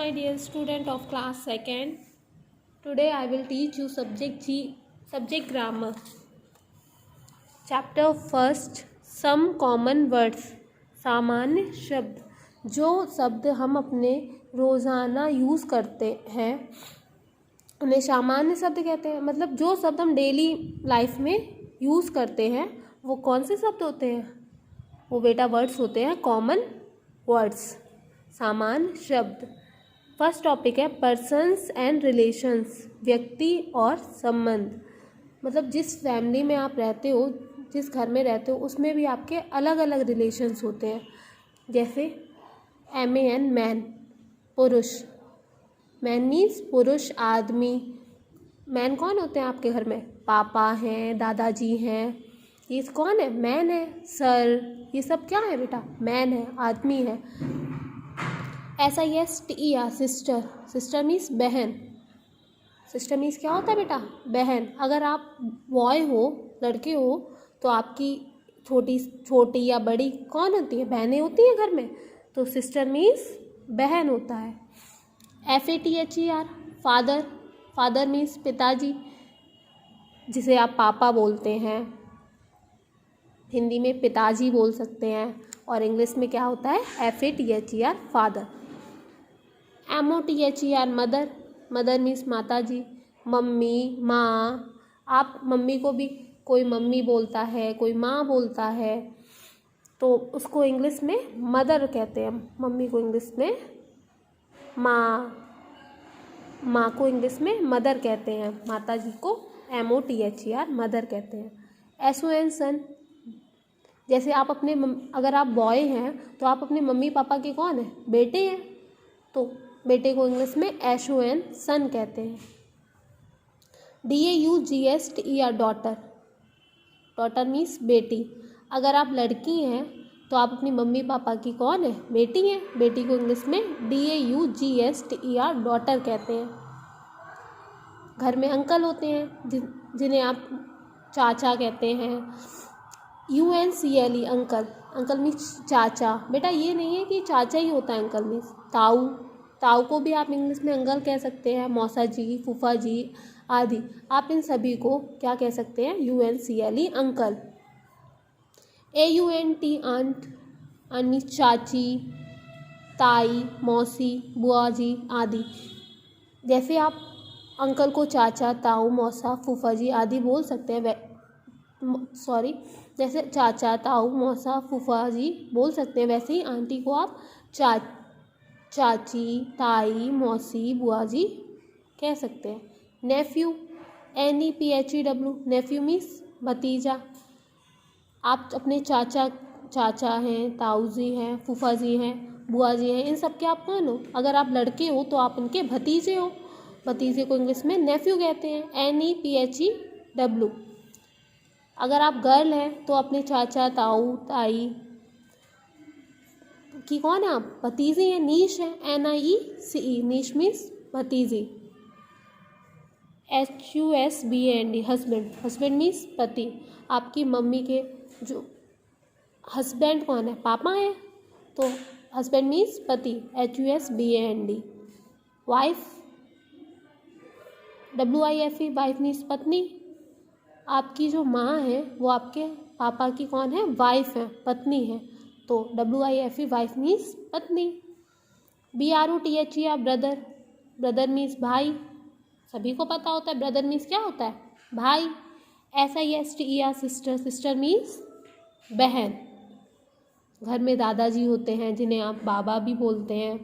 my dear student of class 2nd. Today I will teach you subject grammar. Chapter 1st, some common words. सामान्य शब्द, जो शब्द हम अपने रोज़ाना यूज़ करते हैं उन्हें सामान्य शब्द कहते हैं। मतलब जो शब्द हम डेली लाइफ में यूज़ करते हैं वो कौन से शब्द होते हैं? वो बेटा वर्ड्स होते हैं, कॉमन वर्ड्स, सामान्य शब्द। फर्स्ट टॉपिक है पर्सन्स एंड रिलेशंस, व्यक्ति और संबंध। मतलब जिस फैमिली में आप रहते हो, जिस घर में रहते हो, उसमें भी आपके अलग अलग रिलेशंस होते हैं। जैसे MAN मैन, पुरुष। मैन मीन्स पुरुष, आदमी। मैन कौन होते हैं आपके घर में? पापा हैं, दादाजी हैं। ये कौन है? मैन है। सर, ये सब क्या है बेटा? मैन है, आदमी है। ऐसा ही है STER, सिस्टर। सिस्टर मीन्स बहन। सिस्टर मीन्स क्या होता है बेटा? बहन। अगर आप बॉय हो, लड़के हो, तो आपकी छोटी या बड़ी कौन होती है? बहनें होती हैं घर में। तो सिस्टर मीन्स बहन होता है। FATHER, father. फादर मीन्स पिताजी, जिसे आप पापा बोलते हैं। हिंदी में पिताजी बोल सकते हैं, और इंग्लिश में क्या होता है? FATHER, father. MOTHER, mother. Mother means माता जी, मम्मी, माँ। आप मम्मी को भी कोई मम्मी बोलता है, कोई माँ बोलता है, तो उसको इंग्लिश में मदर कहते हैं। मम्मी को इंग्लिश में माँ, माँ को इंग्लिश में मदर कहते हैं। माता जी को MOTHER, मदर कहते हैं। SON, सन। जैसे आप अपने अगर आप बॉय हैं तो आप अपने मम्मी पापा के कौन हैं? बेटे हैं। तो बेटे को इंग्लिश में SON, सन कहते हैं। DAUGSTER, daughter. डॉटर मीन्स बेटी। अगर आप लड़की हैं तो आप अपनी मम्मी पापा की कौन है? बेटी हैं। बेटी को इंग्लिश में DAUGSTER, डॉटर कहते हैं। घर में अंकल होते हैं जिन्हें आप चाचा कहते हैं। UNCLE, uncle. अंकल मीन्स चाचा। बेटा ये नहीं है कि चाचा ही होता है अंकल मीन्स। ताऊ। ताऊ को भी आप इंग्लिश में अंकल कह सकते हैं। मौसा जी, फूफा जी आदि, आप इन सभी को क्या कह सकते हैं? UNCLE, uncle. AUNT, aunt. Aunt means चाची, ताई, मौसी, बुआ जी आदि। जैसे आप अंकल को चाचा, ताऊ, मौसा, फूफा जी आदि बोल सकते हैं, जैसे चाचा, ताऊ, मौसा, फूफा जी बोल सकते हैं, वैसे ही आंटी को आप चाची, ताई, मौसी, बुआ जी कह सकते हैं। नेफ्यू, NEPHEW, नेफ्यू मीन्स भतीजा। आप अपने चाचा हैं, ताऊ जी हैं, फूफा जी हैं, बुआ जी हैं, इन सब के आप कौन हो? अगर आप लड़के हो तो आप उनके भतीजे हो। भतीजे को इंग्लिश में नेफ्यू कहते हैं, NEPHEW। अगर आप गर्ल हैं तो अपने चाचा, ताऊ, ताई की कौन है आप? भतीजी हैं। नीश है, NIECE, नीश मीन्स भतीजी। HUSBAND, husband. हस्बैंड मीन्स पति। आपकी मम्मी के जो हस्बैंड कौन है? पापा हैं, तो हस्बैंड मीन्स पति, HUSBAND। Wife, WIFE, wife means पत्नी। आपकी जो माँ है वो आपके पापा की कौन है? वाइफ है, पत्नी है, तो WIFE, वाइफ मीन्स पत्नी। BROTHER, brother. ब्रदर मीन्स भाई। सभी को पता होता है ब्रदर मीन्स क्या होता है? भाई। SISTER, sister. सिस्टर मीन्स बहन। घर में दादाजी होते हैं जिन्हें आप बाबा भी बोलते हैं,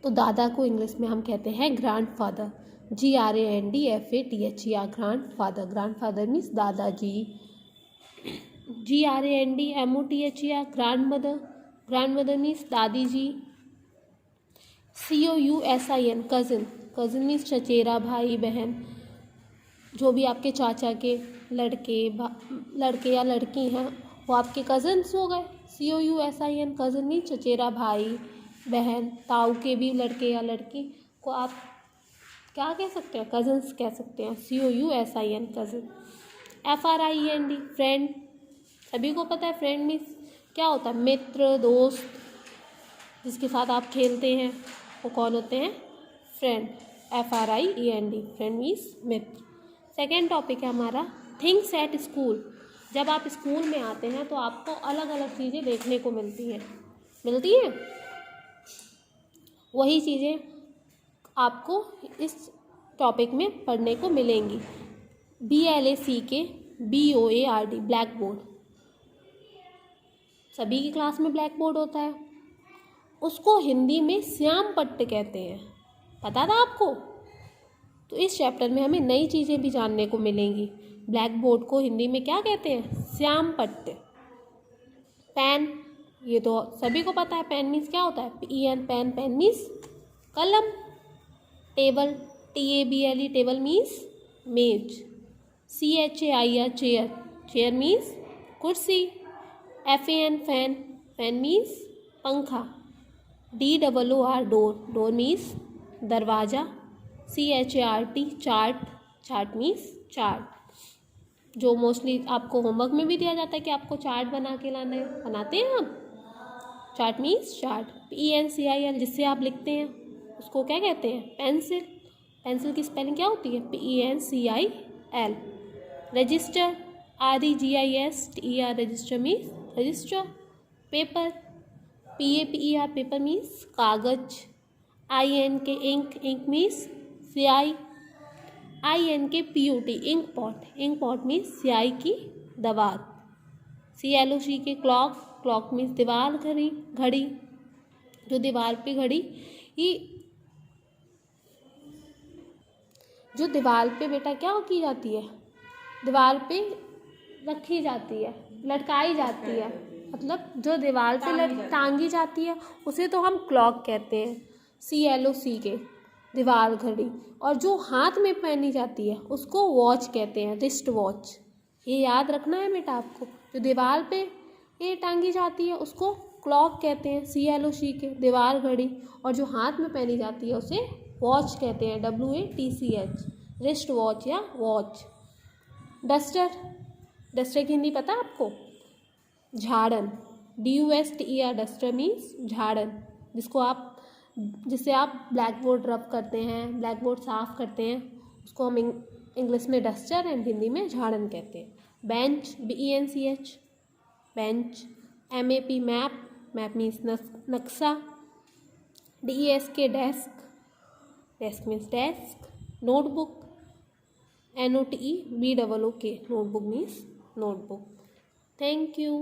तो दादा को इंग्लिश में हम कहते हैं grandfather. GRANDFATHER, grandfather. Grandfather means दादाजी। GRANDMOTHER, grandmother. ग्रैंडमदर मीन्स दादी जी। COUSIN, cousin. कज़िन मीन्स चचेरा, भाई बहन। जो भी आपके चाचा के लड़के या लड़की हैं वो आपके कज़न्स हो गए। COUSIN, कज़िन मीन्स चचेरा भाई बहन। ताऊ के भी लड़के या लड़की को आप क्या कह सकते हैं? कज़न्स कह सकते हैं। COUSIN, cousin. FRIEND, friend. सभी को पता है फ्रेंड मीन्स क्या होता है? मित्र, दोस्त, जिसके साथ आप खेलते हैं। वो कौन होते हैं? फ्रेंड, FRIEND, फ्रेंड मीन्स मित्र। सेकेंड टॉपिक है हमारा थिंग्स एट स्कूल। जब आप स्कूल में आते हैं तो आपको अलग अलग चीज़ें देखने को मिलती हैं, वही चीज़ें आपको इस टॉपिक में पढ़ने को मिलेंगी। BLACK BOARD, black board. सभी की क्लास में ब्लैक बोर्ड होता है, उसको हिंदी में श्याम पट्ट कहते हैं। पता था आपको? तो इस चैप्टर में हमें नई चीज़ें भी जानने को मिलेंगी। ब्लैक बोर्ड को हिंदी में क्या कहते हैं? श्याम पट्ट। पेन, ये तो सभी को पता है, पेन मीन्स क्या होता है? PEN, पेन, पेन मीन्स कलम। टेबल, TABLE, टेबल मीन्स मेज। CHAIR, चेयर, चेयर मीन्स कुर्सी। FAN, फैन, फैन मीन्स पंखा। DOOR, डोर, डोर मीन्स दरवाज़ा। CHART, chart, chart means chart, जो मोस्टली आपको होमवर्क में भी दिया जाता है कि आपको चार्ट बना के लाना है। बनाते हैं हम? Chart means chart. PENCIL, जिससे आप लिखते हैं उसको क्या कहते हैं? पेंसिल। पेंसिल की स्पेलिंग क्या होती है? PENCIL। Register, REGISTER, register means register. Paper, PAPER, paper means कागज। INK, इंक, इंक मीन्स स्याही। INKPOT, inkpot, inkpot means स्याही की दवात। CLOCK, क्लॉक, क्लॉक मीन्स दीवार, घड़ी, घड़ी, जो दीवार पे घड़ी, ये जो दीवार पे बेटा क्या की जाती है? दीवार पे रखी जाती है, लटकाई जाती है, मतलब जो दीवार पे टांगी जाती है उसे तो हम क्लॉक कहते हैं। CLOCK, दीवार घड़ी। और जो हाथ में पहनी जाती है उसको वॉच कहते हैं, रिस्ट वॉच। ये याद रखना है बेटा आपको। जो दीवार पे ये टांगी जाती है उसको क्लॉक कहते हैं, CLOCK, दीवार घड़ी। और जो हाथ में पहनी जाती है उसे वॉच कहते हैं, WATCH, रिस्ट वॉच या वॉच। डस्टर, डस्टर की हिंदी पता है आपको? झाड़न, DUSTER, डस्टर मीन्स झाड़न, जिससे आप ब्लैक बोर्ड रब करते हैं, ब्लैक बोर्ड साफ करते हैं, उसको हम इंग्लिश में डस्टर एंड हिंदी में झाड़न कहते हैं। Bench, BENCH, bench. MAP, map, map means नक्शा। DESK, desk, desk means desk. Notebook, NOTEBOOK, notebook means notebook. Thank you.